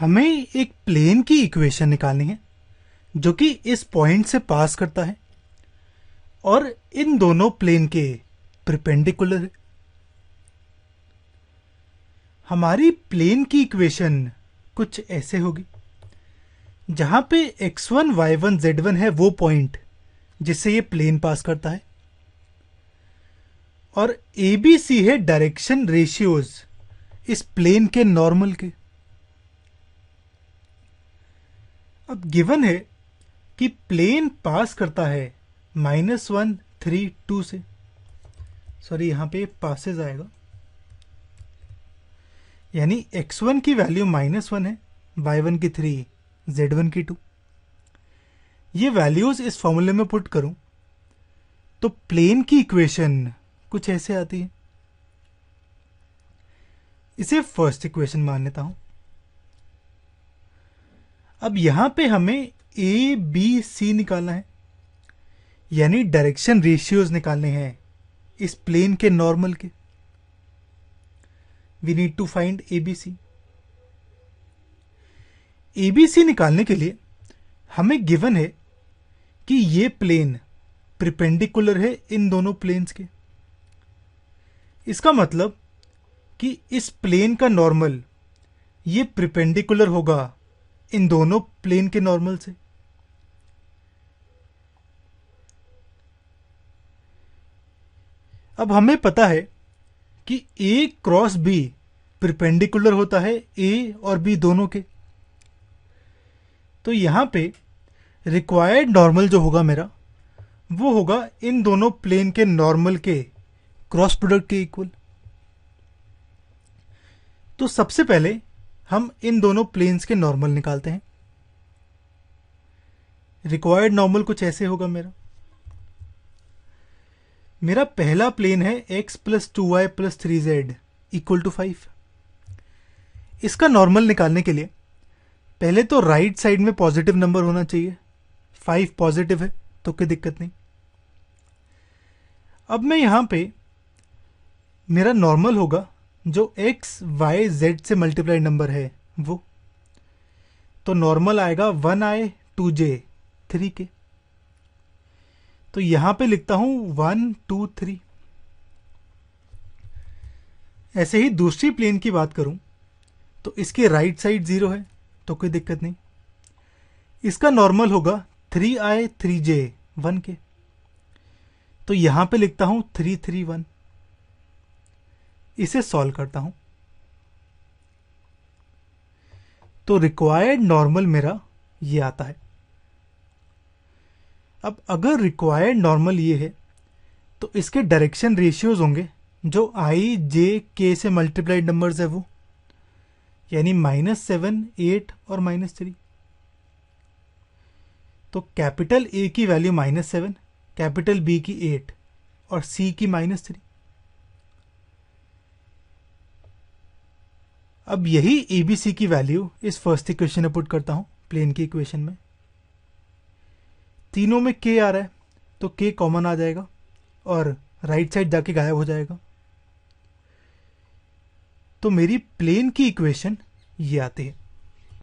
हमें एक प्लेन की इक्वेशन निकालनी है जो कि इस पॉइंट से पास करता है और इन दोनों प्लेन के परपेंडिकुलर है। हमारी प्लेन की इक्वेशन कुछ ऐसे होगी, जहां पे x1 y1 z1 है वो पॉइंट जिससे ये प्लेन पास करता है, और ए बी सी है डायरेक्शन रेशियोज इस प्लेन के नॉर्मल के। अब गिवन है कि प्लेन पास करता है -1 3 2 से, सॉरी यहां पे पासेज आएगा, यानी x1 की वैल्यू -1 है, y1 की 3, z1 की 2। ये वैल्यूज इस फॉर्मूले में पुट करूं तो प्लेन की इक्वेशन कुछ ऐसे आती है। इसे फर्स्ट इक्वेशन मान लेता हूं। अब यहां पे हमें ए बी सी निकालना है, यानी डायरेक्शन रेशियोज निकालने हैं इस प्लेन के नॉर्मल के। We need to find ABC. ABC निकालने के लिए हमें गिवन है कि ये प्लेन परपेंडिकुलर है इन दोनों प्लेन्स के। इसका मतलब कि इस प्लेन का नॉर्मल ये परपेंडिकुलर होगा इन दोनों प्लेन के नॉर्मल से। अब हमें पता है कि ए क्रॉस बी परपेंडिकुलर होता है ए और बी दोनों के। तो यहां पे रिक्वायर्ड नॉर्मल जो होगा मेरा, वो होगा इन दोनों प्लेन के नॉर्मल के क्रॉस प्रोडक्ट के इक्वल। तो सबसे पहले हम इन दोनों प्लेन्स के नॉर्मल निकालते हैं। रिक्वायर्ड नॉर्मल कुछ ऐसे होगा मेरा पहला प्लेन है x + 2y + 3z = 5। इसका नॉर्मल निकालने के लिए पहले तो राइट साइड में पॉजिटिव नंबर होना चाहिए। 5 पॉजिटिव है तो कोई दिक्कत नहीं। अब मैं यहां पे मेरा नॉर्मल होगा जो x y z से मल्टीप्लाइड नंबर है वो, तो नॉर्मल आएगा 1i 2j 3 के। तो यहां पे लिखता हूं 1 2 3। ऐसे ही दूसरी प्लेन की बात करूं तो इसकी राइट साइड 0 है तो कोई दिक्कत नहीं। इसका नॉर्मल होगा 3i 3j 1 के, तो यहां पे लिखता हूं 3 3 1। इसे सॉल्व करता हूं तो रिक्वायर्ड नॉर्मल मेरा ये आता है। अब अगर रिक्वायर्ड नॉर्मल ये है तो इसके डायरेक्शन रेशियोज होंगे जो i j k से मल्टीप्लाइड नंबर्स है वो, यानी -7 8 और -3। तो कैपिटल A की वैल्यू -7, कैपिटल B की 8 और C की -3। अब यही ABC की वैल्यू इस फर्स्ट इक्वेशन में पुट करता हूं प्लेन की इक्वेशन में। तीनों में K आ रहा है तो K कॉमन आ जाएगा और राइट साइड जाके गायब हो जाएगा। तो मेरी प्लेन की इक्वेशन ये आती है।